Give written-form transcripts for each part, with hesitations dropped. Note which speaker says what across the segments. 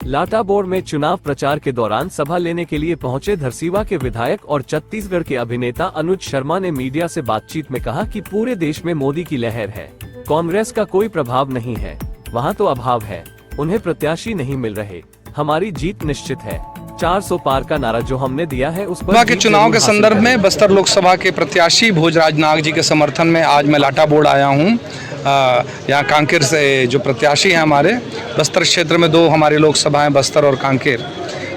Speaker 1: लाटाबोर में चुनाव प्रचार के दौरान सभा लेने के लिए पहुंचे धरसीवा के विधायक और छत्तीसगढ़ के अभिनेता अनुज शर्मा ने मीडिया से बातचीत में कहा कि पूरे देश में मोदी की लहर है, कांग्रेस का कोई प्रभाव नहीं है, वहां तो अभाव है, उन्हें प्रत्याशी नहीं मिल रहे, हमारी जीत निश्चित है। 400 पार का नारा जो हमने दिया है उस पर
Speaker 2: के चुनाव के संदर्भ में बस्तर लोकसभा के प्रत्याशी भोजराज नाग जी के समर्थन में आज मैं लाटाबोर आया हूँ। यहाँ कांकेर से जो प्रत्याशी हैं हमारे बस्तर क्षेत्र में 2 हमारी लोकसभा हैं, बस्तर और कांकेर।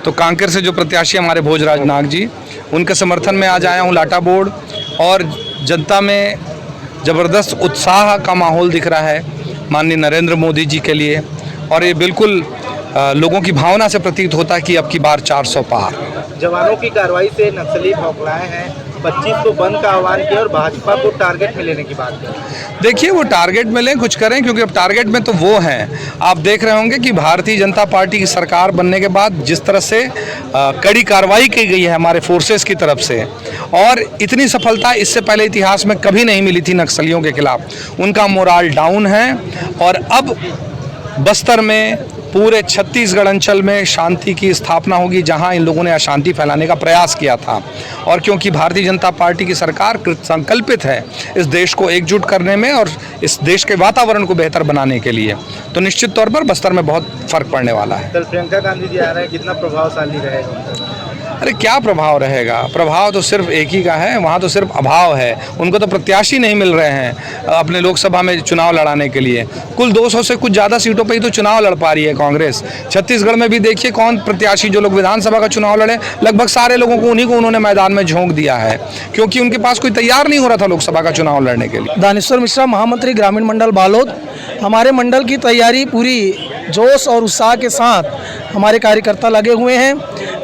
Speaker 2: तो कांकेर से जो प्रत्याशी हमारे भोजराज नाग जी, उनके समर्थन में आज आया हूँ लाटाबोर। और जनता में ज़बरदस्त उत्साह का माहौल दिख रहा है माननीय नरेंद्र मोदी जी के लिए, और ये बिल्कुल लोगों की भावना से प्रतीत होता है कि अब की बार 400 पार।
Speaker 3: जवानों की कार्रवाई से नक्सली भौंकलाए हैं, 25 को बंद का आह्वान किया और भाजपा को टारगेट में लेने की बात की।
Speaker 2: देखिए, वो टारगेट में लें, कुछ करें, क्योंकि अब टारगेट में तो वो हैं। आप देख रहे होंगे कि भारतीय जनता पार्टी की सरकार बनने के बाद जिस तरह से कड़ी कार्रवाई की गई है हमारे फोर्सेस की तरफ से, और इतनी सफलता इससे पहले इतिहास में कभी नहीं मिली थी नक्सलियों के खिलाफ। उनका मोराल डाउन है और अब बस्तर में पूरे छत्तीसगढ़ अंचल में शांति की स्थापना होगी, जहां इन लोगों ने अशांति फैलाने का प्रयास किया था। और क्योंकि भारतीय जनता पार्टी की सरकार कृत संकल्पित है इस देश को एकजुट करने में और इस देश के वातावरण को बेहतर बनाने के लिए, तो निश्चित तौर पर बस्तर में बहुत फर्क पड़ने वाला है।
Speaker 3: कल प्रियंका गांधी जी आ रहे हैं, कितना प्रभावशाली रहेगा?
Speaker 2: अरे क्या प्रभाव रहेगा? प्रभाव तो सिर्फ एक ही का है, वहाँ तो सिर्फ अभाव है। उनको तो प्रत्याशी नहीं मिल रहे हैं अपने लोकसभा में चुनाव लड़ाने के लिए। कुल 200 से कुछ ज़्यादा सीटों पे ही तो चुनाव लड़ पा रही है कांग्रेस। छत्तीसगढ़ में भी देखिए कौन प्रत्याशी, जो लोग विधानसभा का चुनाव लड़े, लगभग सारे लोगों को उन्हीं को उन्होंने मैदान में झोंक दिया है, क्योंकि उनके पास कोई तैयार नहीं हो रहा था लोकसभा का चुनाव लड़ने के लिए।
Speaker 4: दानेश्वर मिश्रा, महामंत्री ग्रामीण मंडल बालोद। हमारे मंडल की तैयारी पूरी जोश और उत्साह के साथ हमारे कार्यकर्ता लगे हुए हैं।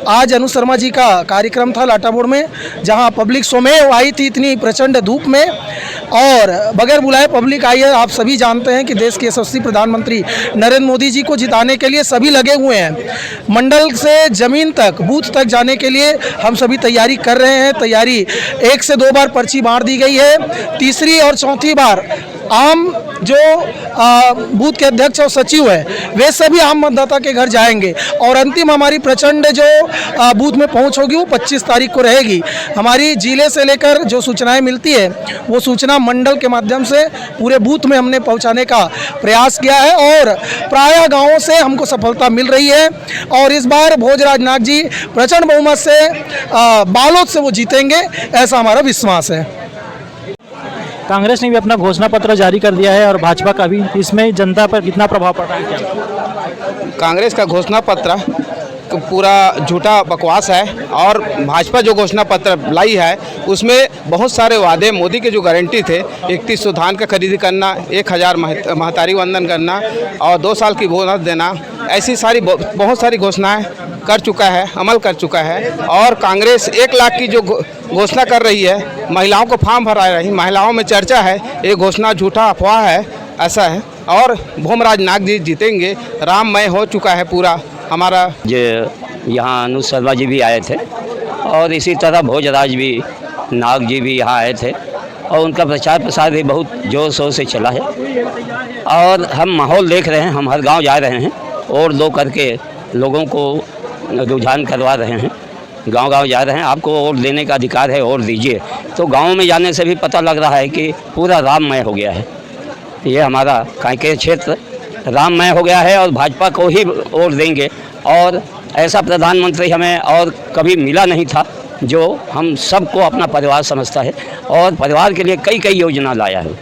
Speaker 4: आज अनुज शर्मा जी का कार्यक्रम था लाटाबोर में, जहां पब्लिक स्वमेव आई थी इतनी प्रचंड धूप में, और बगैर बुलाए पब्लिक आई है। आप सभी जानते हैं कि देश के यशस्वी प्रधानमंत्री नरेंद्र मोदी जी को जिताने के लिए सभी लगे हुए हैं। मंडल से जमीन तक, बूथ तक जाने के लिए हम सभी तैयारी कर रहे हैं। तैयारी 1 से 2 बार पर्ची बांट दी गई है, तीसरी और चौथी बार आम जो बूथ के अध्यक्ष और सचिव है वे सभी आम मतदाता के घर जाएंगे, और अंतिम हमारी प्रचंड जो बूथ में पहुंच होगी वो 25 तारीख को रहेगी। हमारी जिले से लेकर जो सूचनाएं मिलती है वो सूचना मंडल के माध्यम से पूरे बूथ में हमने पहुंचाने का प्रयास किया है, और प्रायः गाँवों से हमको सफलता मिल रही है। और इस बार भोजराज नाग जी प्रचंड बहुमत से बालोद से वो जीतेंगे, ऐसा हमारा विश्वास है।
Speaker 5: कांग्रेस ने भी अपना घोषणा पत्र जारी कर दिया है और भाजपा का भी, इसमें जनता पर कितना प्रभाव पड़ रहा है क्या?
Speaker 6: कांग्रेस का घोषणा पत्र पूरा झूठा बकवास है, और भाजपा जो घोषणा पत्र लाई है उसमें बहुत सारे वादे, मोदी के जो गारंटी थे, 31 सौ धान का खरीदी करना, 1000 महतारी वंदन करना और 2 साल की बोनस देना, ऐसी सारी बहुत सारी घोषणाएं कर चुका है, अमल कर चुका है। और कांग्रेस 1 लाख की जो घोषणा कर रही है, महिलाओं को फॉर्म भरा रही, महिलाओं में चर्चा है, ये घोषणा झूठा अफवाह है, ऐसा है। और भोजराज नाग जी जीतेंगे, राममय हो चुका है पूरा हमारा।
Speaker 7: जो यहाँ अनुज शर्मा जी भी आए थे और इसी तरह भोजराज भी नाग जी भी यहाँ आए थे, और उनका प्रचार प्रसार भी बहुत जोर शोर से चला है। और हम माहौल देख रहे हैं, हम हर गांव जा रहे हैं और 2 करके लोगों को रुझान करवा रहे हैं, गांव-गांव जा रहे हैं। आपको वोट देने का अधिकार है, और दीजिए। तो गाँव में जाने से भी पता लग रहा है कि पूरा राममय हो गया है। ये हमारा कांकेर क्षेत्र राममय हो गया है, और भाजपा को ही वोट देंगे। और ऐसा प्रधानमंत्री हमें और कभी मिला नहीं था, जो हम सबको अपना परिवार समझता है और परिवार के लिए कई योजना लाया है।